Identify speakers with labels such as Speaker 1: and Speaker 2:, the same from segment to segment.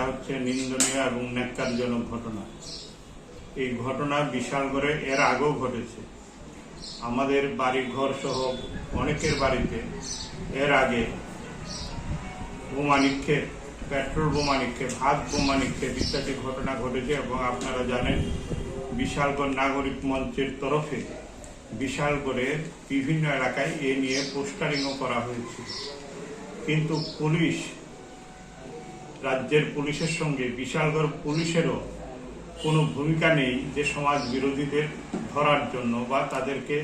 Speaker 1: হচ্ছে নিন্দনীয় এবং ন্যাক্কারজনক ঘটনা। এই ঘটনা বিশালগড়ে এর আগেও ঘটেছে। আমাদের বাড়ি ঘর সহ অনেকের বাড়িতে এর আগে বোমা নিক্ষেপ, পেট্রোল বোমা নিক্ষেপ, হাত বোমা নিক্ষেপ ইত্যাদি ঘটনা ঘটেছে। এবং আপনারা জানেন, বিশালগড় নাগরিক মঞ্চের তরফে বিশালগড়ের বিভিন্ন এলাকায় এ নিয়ে পোস্টারিংও করা হয়েছিল। কিন্তু পুলিশ, রাজ্যের পুলিশের সঙ্গে বিশালগড় পুলিশেরও কোনো ভূমিকা নেই যে সমাজ বিরোধীদের ধরার জন্য বা তাদেরকে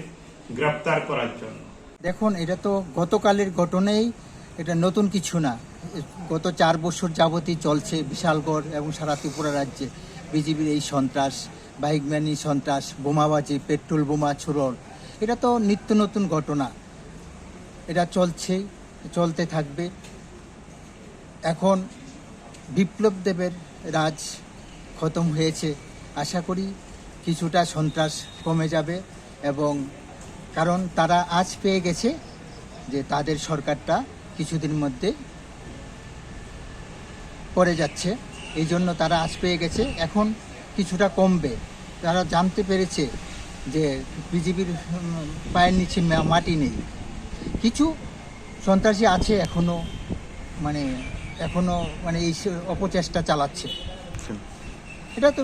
Speaker 1: গ্রেপ্তার করার জন্য।
Speaker 2: দেখুন, এটা তো গতকালের ঘটনাই, এটা নতুন কিছু না। গত 4 বছর যাবতই চলছে বিশালগড় এবং সারা ত্রিপুরা রাজ্যে বিজেপির এই সন্ত্রাস, বাইকম্যানি সন্ত্রাস, বোমাবাজি, পেট্রোল বোমা ছোড়ন। এটা তো নিত্য নতুন ঘটনা, এটা চলছেই, চলতে থাকবে। এখন বিপ্লব দেবের রাজ খতম হয়েছে, আশা করি কিছুটা সন্ত্রাস কমে যাবে। এবং কারণ তারা আজ পেয়ে গেছে যে তাদের সরকারটা কিছুদিন মধ্যে পড়ে যাচ্ছে, এই জন্য তারা আজ পেয়ে গেছে। এখন কিছুটা কমবে। তারা জানতে পেরেছে যে বিজেপির পায়ের নিচে মাটি নেই। কিছু সন্ত্রাসী আছে এখনো এই অপচেষ্টা চালাচ্ছে। এটা তো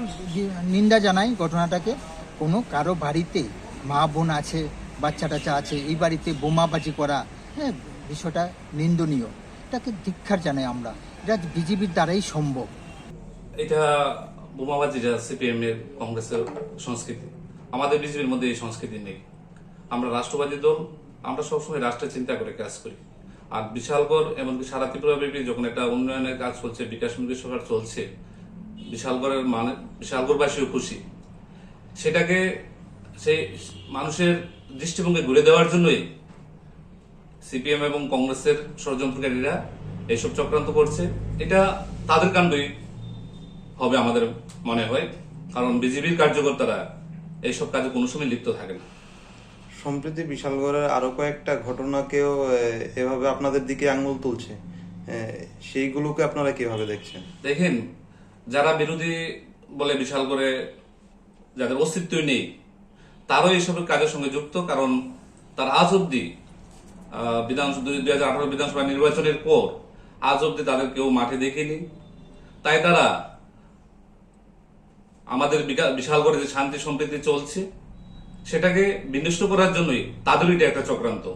Speaker 2: নিন্দা জানাই ঘটনাটাকে। কোনো কারো বাড়িতে মা বোন আছে, বাচ্চা টাচ্চা আছে, এই বাড়িতে বোমাবাজি করা, হ্যাঁ, বিষয়টা নিন্দনীয়। এটাকে ধিক্ষার জানাই আমরা। এটা বিজেপির দ্বারাই সম্ভব।
Speaker 3: এটা বোমাবাজিটা সিপিএম এর, কংগ্রেসের সংস্কৃতি। আমাদের বিজেপির মধ্যে এই সংস্কৃতি নেই। আমরা রাষ্ট্রবাদী দল, আমরা সবসময় রাষ্ট্রের চিন্তা করে কাজ করি। আর বিশালগড় এমনকি সারা ত্রিপুরাব্যাপী যখন একটা উন্নয়নের কাজ চলছে, বিকাশমুখী সরকার চলছে, বিশালগড়বাসীও খুশি। সেটাকে সেই মানুষের দৃষ্টিভঙ্গি ঘুরে দেওয়ার জন্যই সিপিএম এবং কংগ্রেসের ষড়যন্ত্রকারীরা এইসব চক্রান্ত করছে। এটা তাদের কাণ্ডই হবে আমাদের মনে হয়, কারণ বিজেপির কার্যকর্তারা এইসব কাজে কোনো সময় লিপ্ত থাকে না।
Speaker 4: সম্প্রতি বিশালগড়ের আরো কয়েকটা ঘটনাকেও এভাবে আপনাদের দিকে আঙুল তুলছে, সেইগুলোকে আপনারা কিভাবে দেখছেন?
Speaker 3: দেখেন, যারা বিরোধী বলে বিশালগড়ে যাদের অস্তিত্বই নেই, তারও এইসবের কাজের সঙ্গে যুক্ত। কারণ তার আজ অব্দি 2018 বিধানসভা নির্বাচনের পর আজ অব্দি তাদের কেউ মাঠে দেখেনি। তাই তারা আমাদের বিশালগড়ে যে শান্তি সম্প্রীতি চলছে, সেটাকে বিনষ্ট করার জন্যই তাদের এটা একটা চক্রান্ত।